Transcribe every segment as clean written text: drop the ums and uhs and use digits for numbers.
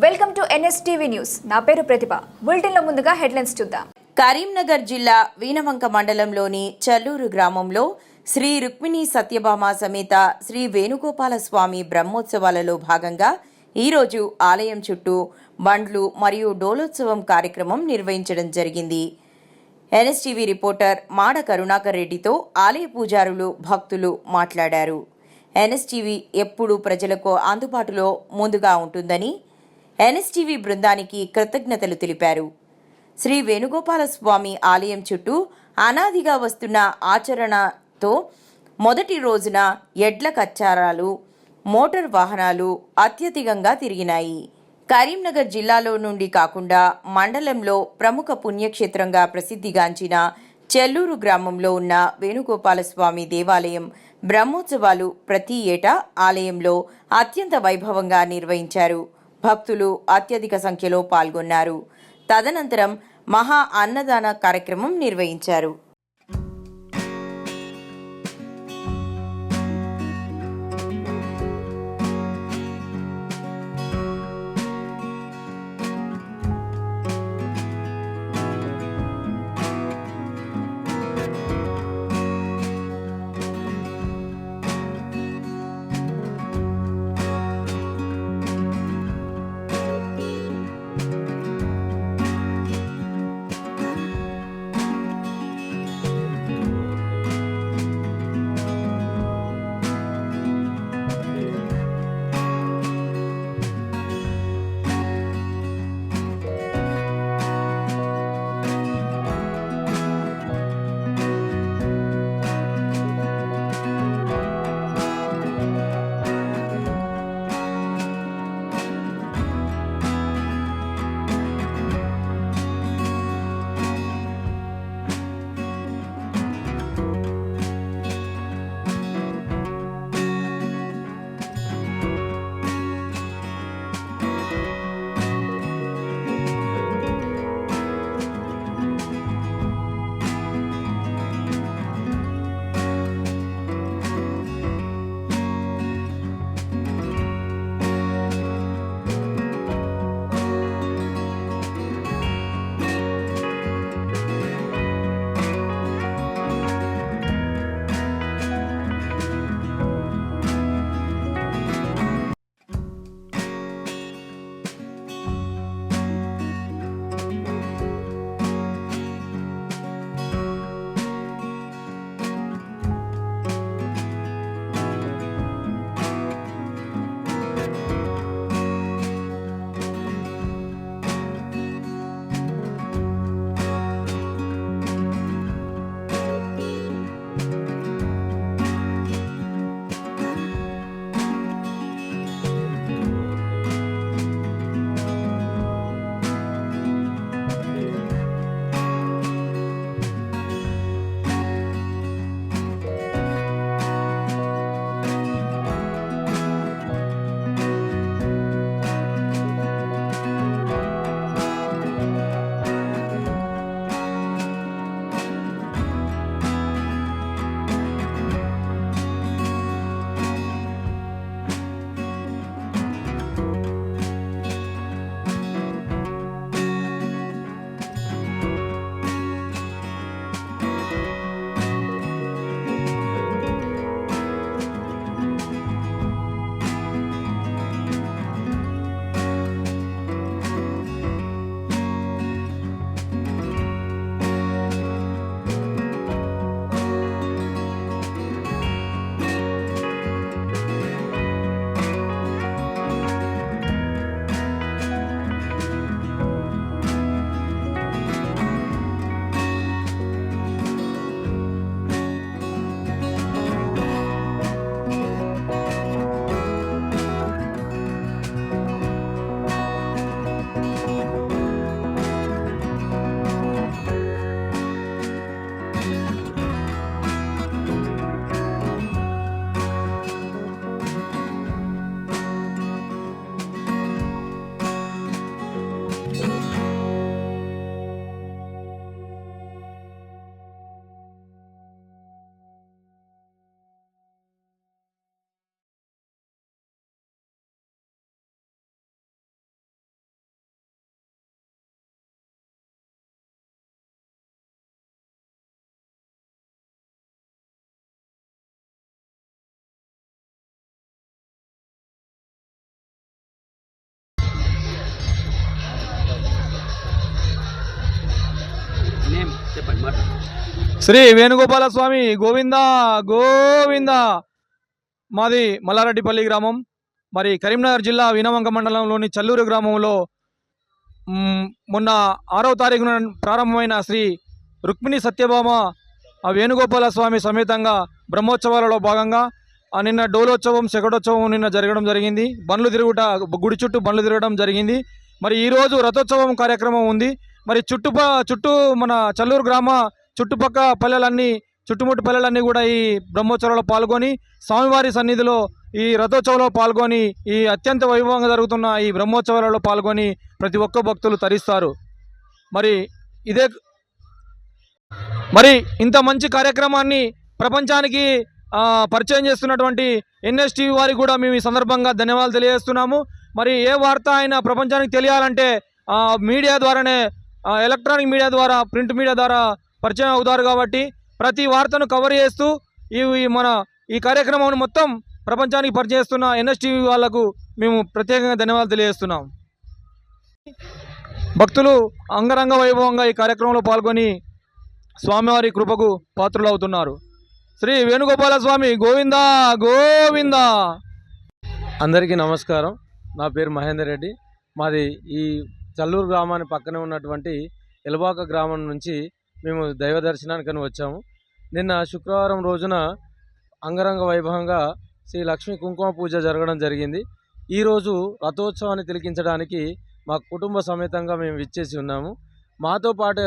Welcome to NSTV news. నా పేరు ప్రతిభ. బులెటిన్లో ముందుగా హెడ్లైన్స్ చూద్దాం. కరీంనగర్ జిల్లా వీణవంక మండలంలోని చల్లూరు గ్రామంలో శ్రీ రుక్మిణి సత్యభామ సమేత శ్రీ వేణుగోపాల స్వామి బ్రహ్మోత్సవాలలో భాగంగా ఈరోజు ఆలయం చుట్టూ బండ్లు మరియు డోలోత్సవం కార్యక్రమం నిర్వహించడం జరిగింది. ఎన్ఎస్టీవీ రిపోర్టర్ మాడ కరుణాకర్ రెడ్డితో ఆలయ పూజారులు భక్తులు మాట్లాడారు. ఎన్ఎస్టీవీ ఎప్పుడూ ప్రజలకు అందుబాటులో ముందుగా ఉంటుందని ఎన్ఎస్టీవీ బృందానికి కృతజ్ఞతలు తెలిపారు. శ్రీ వేణుగోపాల స్వామి ఆలయం చుట్టూ అనాదిగా వస్తున్న ఆచరణతో మొదటి రోజున ఎడ్ల కచ్చారాలు, మోటార్ వాహనాలు అత్యధికంగా తిరిగినాయి. కరీంనగర్ జిల్లాలో నుండి కాకుండా మండలంలో ప్రముఖ పుణ్యక్షేత్రంగా ప్రసిద్ధిగాంచిన చెల్లూరు గ్రామంలో ఉన్న వేణుగోపాల స్వామి దేవాలయం బ్రహ్మోత్సవాలు ప్రతి ఏటా ఆలయంలో అత్యంత వైభవంగా నిర్వహించారు. భక్తులు అత్యధిక సంఖ్యలో పాల్గొన్నారు. తదనంతరం మహా అన్నదాన కార్యక్రమం నిర్వహించారు. శ్రీ వేణుగోపాల స్వామి గోవింద గోవింద. మాది మల్లారెడ్డిపల్లి గ్రామం. మరి కరీంనగర్ జిల్లా వీణవంక మండలంలోని చల్లూరు గ్రామంలో మొన్న 6వ తారీఖున ప్రారంభమైన శ్రీ రుక్మిణి సత్యభామ వేణుగోపాల స్వామి సమేతంగా బ్రహ్మోత్సవాలలో భాగంగా నిన్న డోలోత్సవం శకటోత్సవం నిన్న జరగడం జరిగింది. బండ్లు తిరుగుట గుడి చుట్టూ బండ్లు తిరగడం జరిగింది. మరి ఈరోజు రథోత్సవం కార్యక్రమం ఉంది. మరి చుట్టూ మన చల్లూరు గ్రామ చుట్టుపక్క చుట్టుముట్టు పల్లెలన్నీ కూడా ఈ బ్రహ్మోత్సవంలో పాల్గొని స్వామివారి సన్నిధిలో ఈ రథోత్సవంలో పాల్గొని ఈ అత్యంత వైభవంగా జరుగుతున్న ఈ బ్రహ్మోత్సవాలలో పాల్గొని ప్రతి ఒక్క భక్తులు తరిస్తారు. మరి ఇంత మంచి కార్యక్రమాన్ని ప్రపంచానికి పరిచయం చేస్తున్నటువంటి NSTV వారికి కూడా మేము ఈ సందర్భంగా ధన్యవాదాలు తెలియజేస్తున్నాము. మరి ఏ వార్త అయినా ప్రపంచానికి తెలియాలంటే మీడియా ద్వారానే, ఎలక్ట్రానిక్ మీడియా ద్వారా, ప్రింట్ మీడియా ద్వారా పరిచయం అవుతారు. కాబట్టి ప్రతి వార్తను కవర్ చేస్తూ ఈ కార్యక్రమాన్ని మొత్తం ప్రపంచానికి పరిచయం చేస్తున్న NSTV వాళ్లకు మేము ప్రత్యేకంగా ధన్యవాదాలు తెలియజేస్తున్నాం. భక్తులు అంగరంగ వైభవంగా ఈ కార్యక్రమంలో పాల్గొని స్వామివారి కృపకు పాత్రులు అవుతున్నారు. శ్రీ వేణుగోపాల స్వామి గోవింద గోవింద. అందరికీ నమస్కారం. నా పేరు మహేందర్ రెడ్డి. మాది ఈ చల్లూరు గ్రామాన్ని పక్కనే ఉన్నటువంటి ఎలబాక గ్రామం నుంచి మేము దైవ దర్శనానికని వచ్చాము. నిన్న శుక్రవారం రోజున అంగరంగ వైభవంగా శ్రీ లక్ష్మీ కుంకుమ పూజ జరగడం జరిగింది. ఈరోజు రథోత్సవాన్ని తిలకించడానికి మా కుటుంబ సమేతంగా మేము విచ్చేసి ఉన్నాము. మాతో పాటు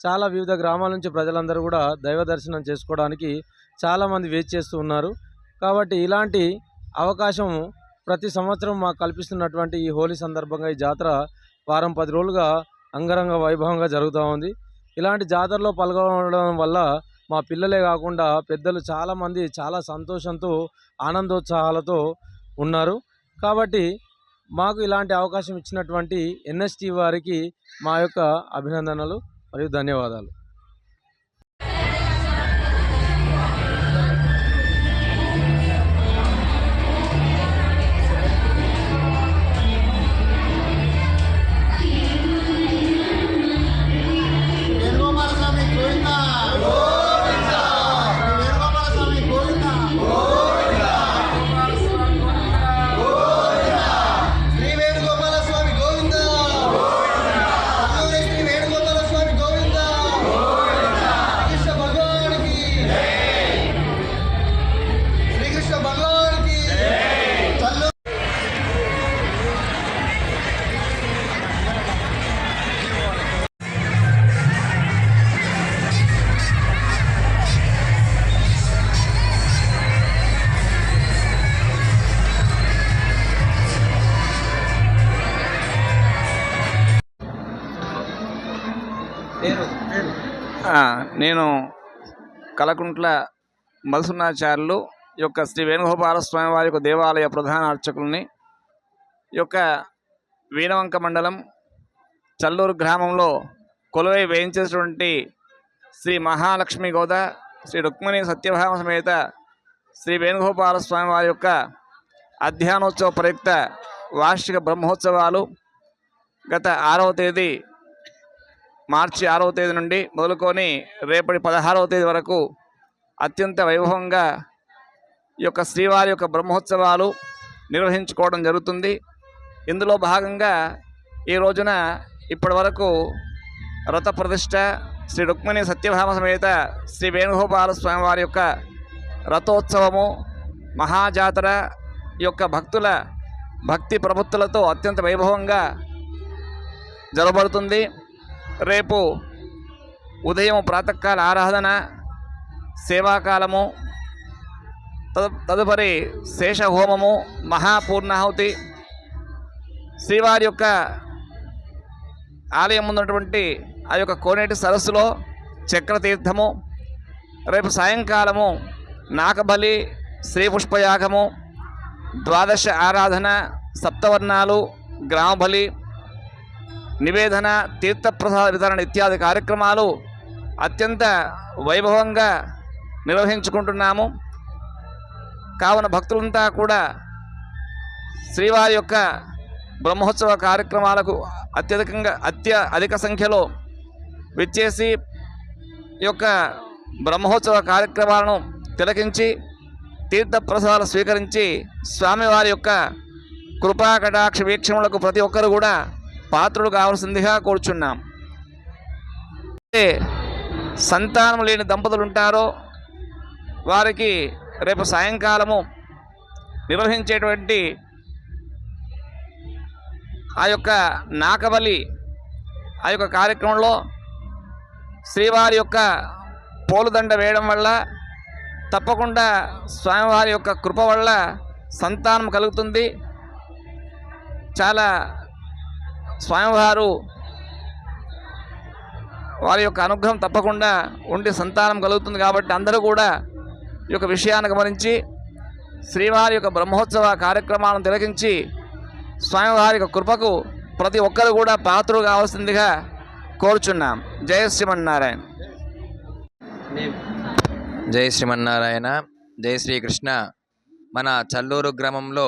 చాలా వివిధ గ్రామాల నుంచి ప్రజలందరూ కూడా దైవ దర్శనం చేసుకోవడానికి చాలామంది వేచి చేస్తూ ఉన్నారు. కాబట్టి ఇలాంటి అవకాశం ప్రతి సంవత్సరం మాకు కల్పిస్తున్నటువంటి ఈ హోలీ సందర్భంగా ఈ జాతర వారం 10 రోజులుగా అంగరంగ వైభవంగా జరుగుతూ ఉంది. ఇలాంటి జాతరలో పాల్గొనడం వల్ల మా పిల్లలే కాకుండా పెద్దలు చాలామంది చాలా సంతోషంతో ఆనందోత్సాహాలతో ఉన్నారు. కాబట్టి మాకు ఇలాంటి అవకాశం ఇచ్చినటువంటి NSTV వారికి మా యొక్క అభినందనలు మరియు ధన్యవాదాలు. నేను కలకుంట్ల మధుసూనాచార్యులు యొక్క శ్రీ వేణుగోపాల స్వామి వారి యొక్క దేవాలయ ప్రధాన అర్చకుల్ని. యొక్క వీణవంక మండలం చల్లూరు గ్రామంలో కొలువై వేయించేటువంటి శ్రీ మహాలక్ష్మి గోద శ్రీ రుక్మిణి సత్యభామ సమేత శ్రీ వేణుగోపాల స్వామి వారి యొక్క అధ్యానోత్సవ ప్రయుక్త వార్షిక బ్రహ్మోత్సవాలు గత 6వ తేదీ మార్చి 6వ తేదీ నుండి మొదలుకొని రేపటి 16వ తేదీ వరకు అత్యంత వైభవంగా ఈ యొక్క శ్రీవారి యొక్క బ్రహ్మోత్సవాలు నిర్వహించుకోవడం జరుగుతుంది. ఇందులో భాగంగా ఈ రోజున ఇప్పటి వరకు రథ ప్రతిష్ట, శ్రీ రుక్మిణి సత్యభామ సమేత శ్రీ వేణుగోపాల స్వామి వారి యొక్క రథోత్సవము, మహాజాతర ఈ యొక్క భక్తుల భక్తి ప్రవృత్తులతో అత్యంత వైభవంగా జరగబడుతుంది. రేపు ఉదయం ప్రాతకాల ఆరాధన, సేవాకాలము, తదుపరి శేషహోమము, మహాపూర్ణాహుతి, శ్రీవారి యొక్క ఆలయం ఉన్నటువంటి ఆ యొక్క కోనేటి సరస్సులో చక్రతీర్థము, రేపు సాయంకాలము నాకబలి, శ్రీపుష్పయాగము, ద్వాదశ ఆరాధన, సప్తవర్ణాలు, గ్రామబలి, నివేదన, తీర్థప్రసాద వితరణ ఇత్యాది కార్యక్రమాలు అత్యంత వైభవంగా నిర్వహించుకుంటున్నాము. కావున భక్తులంతా కూడా శ్రీవారి యొక్క బ్రహ్మోత్సవ కార్యక్రమాలకు అధిక సంఖ్యలో విచ్చేసి ఈ యొక్క బ్రహ్మోత్సవ కార్యక్రమాలను తిలకించి తీర్థప్రసాదాలు స్వీకరించి స్వామివారి యొక్క కృపా కటాక్ష వీక్షణలకు ప్రతి ఒక్కరు కూడా పాత్రులు కావాల్సిందిగా కోరుచున్నాం. సంతానం లేని దంపతులు ఉంటారో వారికి రేపు సాయంకాలము నిర్వహించేటువంటి ఆ యొక్క నాకబలి ఆ యొక్క కార్యక్రమంలో శ్రీవారి యొక్క పోలుదండ వేయడం వల్ల తప్పకుండా స్వామివారి యొక్క కృప వల్ల సంతానం కలుగుతుంది. చాలా స్వామివారు వారి యొక్క అనుగ్రహం తప్పకుండా ఉండి సంతానం కలుగుతుంది. కాబట్టి అందరూ కూడా ఈ యొక్క విషయాన్ని గమనించి శ్రీవారి యొక్క బ్రహ్మోత్సవ కార్యక్రమాలను తిలకించి స్వామివారి యొక్క కృపకు ప్రతి ఒక్కరు కూడా పాత్రలు కావాల్సిందిగా కోరుచున్నాం. జయ శ్రీమన్నారాయణ. జై శ్రీమన్నారాయణ. జై శ్రీకృష్ణ. మన చల్లూరు గ్రామంలో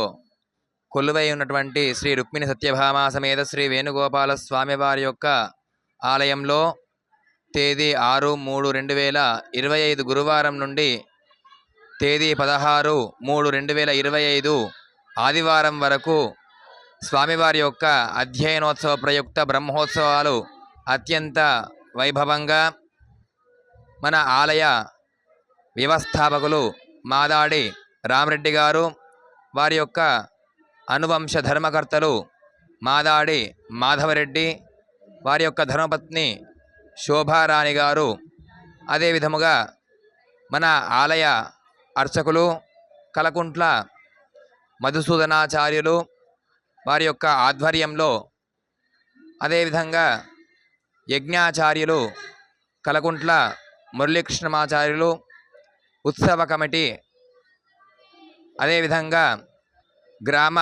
కొలువై ఉన్నటువంటి శ్రీ రుక్మిణి సత్యభామ సమేత శ్రీ వేణుగోపాల స్వామివారి యొక్క ఆలయంలో తేదీ 6/3/2025 గురువారం నుండి తేదీ 16/3/2025 ఆదివారం వరకు స్వామివారి యొక్క అధ్యయనోత్సవ ప్రయుక్త బ్రహ్మోత్సవాలు అత్యంత వైభవంగా మన ఆలయ వ్యవస్థాపకులు మాదాడి రామరెడ్డి గారు, వారి యొక్క అనువంశ ధర్మకర్తలు మాదాడి మాధవరెడ్డి, వారి యొక్క ధర్మపత్ని శోభారాణి గారు, అదే విధముగా మన ఆలయ అర్చకులు కలకుంట్ల మధుసూదనాచార్యులు వారి యొక్క ఆధ్వర్యంలో, అదేవిధంగా యజ్ఞాచార్యులు కలకుంట్ల మురళీకృష్ణమాచార్యులు, ఉత్సవ కమిటీ, అదేవిధంగా గ్రామ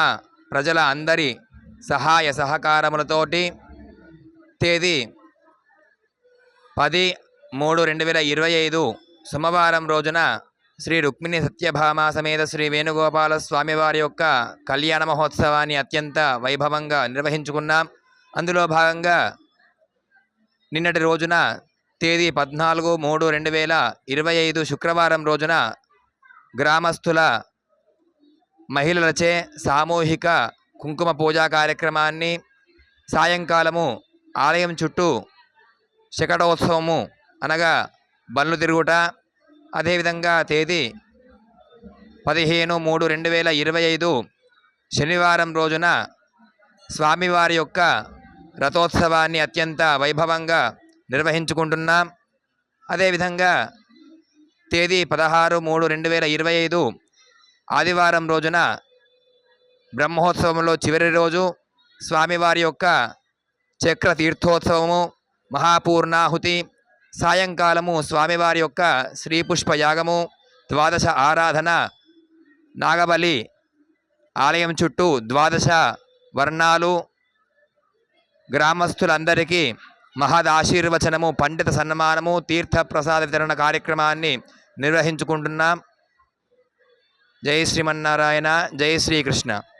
ప్రజల అందరి సహాయ సహకారములతోటి తేదీ 10/3/2025 సోమవారం రోజున శ్రీ రుక్మిణి సత్యభామ సమేత శ్రీ వేణుగోపాల స్వామివారి యొక్క కళ్యాణ మహోత్సవాన్ని అత్యంత వైభవంగా నిర్వహించుకున్నాం. అందులో భాగంగా నిన్నటి రోజున తేదీ 14/3/2025 శుక్రవారం రోజున గ్రామస్తుల మహిళలచే సామూహిక కుంకుమ పూజా కార్యక్రమాన్ని, సాయంకాలము ఆలయం చుట్టూ శకటోత్సవము అనగా బండ్లు తిరుగుట, అదేవిధంగా తేదీ 15/3/2025 శనివారం రోజున స్వామివారి యొక్క రథోత్సవాన్ని అత్యంత వైభవంగా నిర్వహించుకుంటున్నాం. అదేవిధంగా తేదీ 16/3/2025 ఆదివారం రోజున బ్రహ్మోత్సవంలో చివరి రోజు స్వామివారి యొక్క చక్ర తీర్థోత్సవము, మహాపూర్ణాహుతి, సాయంకాలము స్వామివారి యొక్క శ్రీపుష్ప యాగము, ద్వాదశ ఆరాధన, నాగబలి, ఆలయం చుట్టూ 12 వర్ణాలు, గ్రామస్తులందరికీ మహదాశీర్వచనము, పండిత సన్మానము, తీర్థ ప్రసాద వితరణ కార్యక్రమాన్ని నిర్వహించుకుంటున్నాం. జై శ్రీమన్నారాయణ. జై శ్రీకృష్ణ.